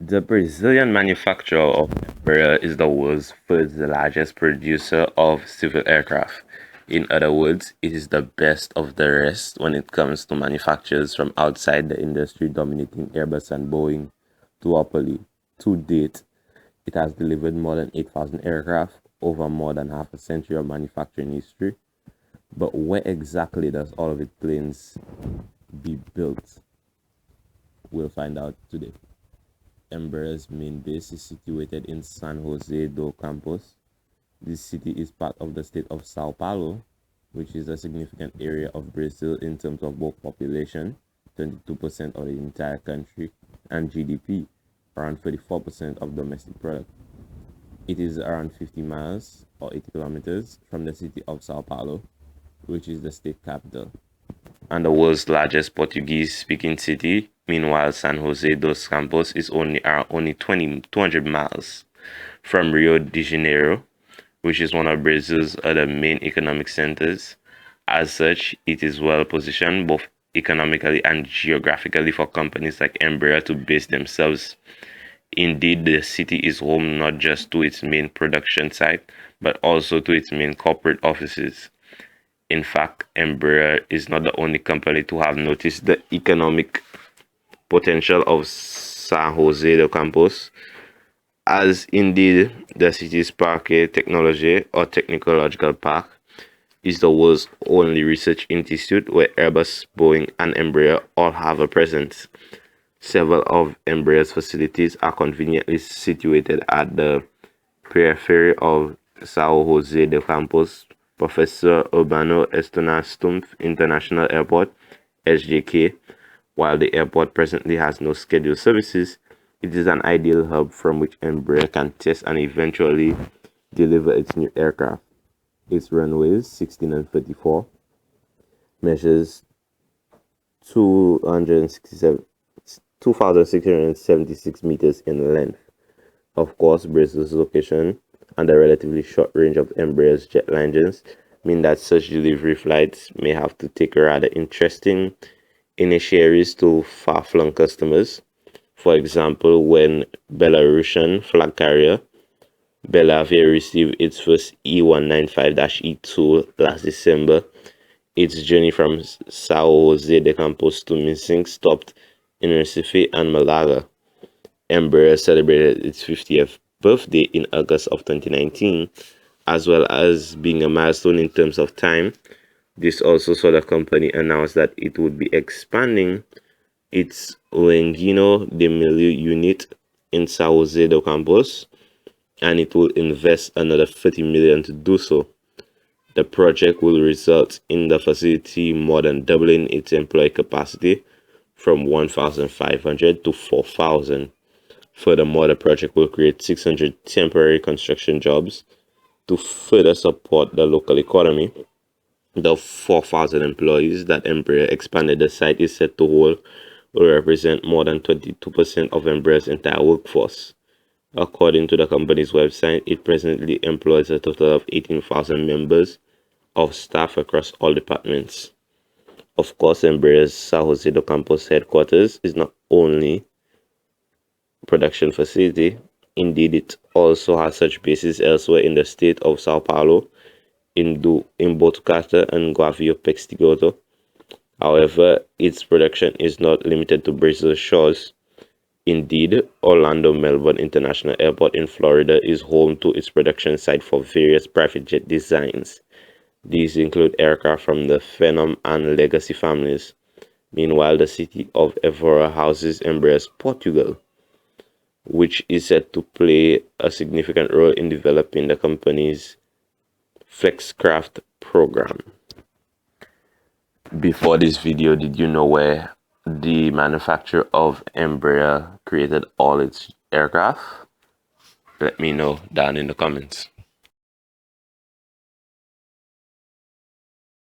The Brazilian manufacturer of Embraer is the world's third largest producer of civil aircraft. In other words, it is the best of the rest when it comes to manufacturers from outside the industry, dominating Airbus and Boeing duopoly. To date, it has delivered more than 8,000 aircraft over more than half a century of manufacturing history. But where exactly does all of its planes be built? We'll find out today. Embraer's main base is situated in San Jose do Campos. This city is part of the state of Sao Paulo, which is a significant area of Brazil in terms of both population, 22% of the entire country, and GDP, around 34% of domestic product. It is around 50 miles or 80 kilometers from the city of Sao Paulo, which is the state capital and the world's largest Portuguese-speaking city. Meanwhile, San Jose dos Campos is only 200 miles from Rio de Janeiro, which is one of Brazil's other main economic centers. As such, it is well positioned both economically and geographically for companies like Embraer to base themselves. Indeed, the city is home not just to its main production site, but also to its main corporate offices. In fact, Embraer is not the only company to have noticed the economic potential of San Jose do Campos, as indeed the city's Parque Technology or Technological Park is the world's only research institute where Airbus, Boeing, and Embraer all have a presence. Several of Embraer's facilities are conveniently situated at the periphery of San Jose do Campos. Professor Urbano Stumpf International Airport, SJK. While the airport presently has no scheduled services, it is an ideal hub from which Embraer can test and eventually deliver its new aircraft. Its runways, 16 and 34, measures 2,676 meters in length. Of course, Brazil's location and the relatively short range of Embraer's jetline engines mean that such delivery flights may have to take rather interesting initiaries to far-flung customers. For example, when Belarusian flag carrier Belavia received its first E195-E2 last December, its journey from Sao Jose de Campos to Minsk stopped in Recife and Malaga. Embraer celebrated its 50th birthday in August of 2019, as well as being a milestone in terms of time. This also saw the company announce that it would be expanding its Lenguino de Milho unit in Sao Jose do Campos, and it will invest another 30 million to do so. The project will result in the facility more than doubling its employee capacity from 1,500 to 4,000. Furthermore, the project will create 600 temporary construction jobs to further support the local economy. The 4,000 employees that Embraer expanded the site is set to hold will represent more than 22% of Embraer's entire workforce. According to the company's website, it presently employs a total of 18,000 members of staff across all departments. Of course, Embraer's San Jose do Campos headquarters is not only production facility. Indeed, it also has such bases elsewhere in the state of Sao Paulo, in Botucatu and Guavio Pextigoto. However, its production is not limited to Brazil's shores. Indeed, Orlando Melbourne International Airport in Florida is home to its production site for various private jet designs. These include aircraft from the Phenom and Legacy families. Meanwhile, the city of Evora houses Embraer's Portugal, which is said to play a significant role in developing the company's Flexcraft program. Before this video, did you know where the manufacturer of Embraer created all its aircraft? Let me know down in the comments.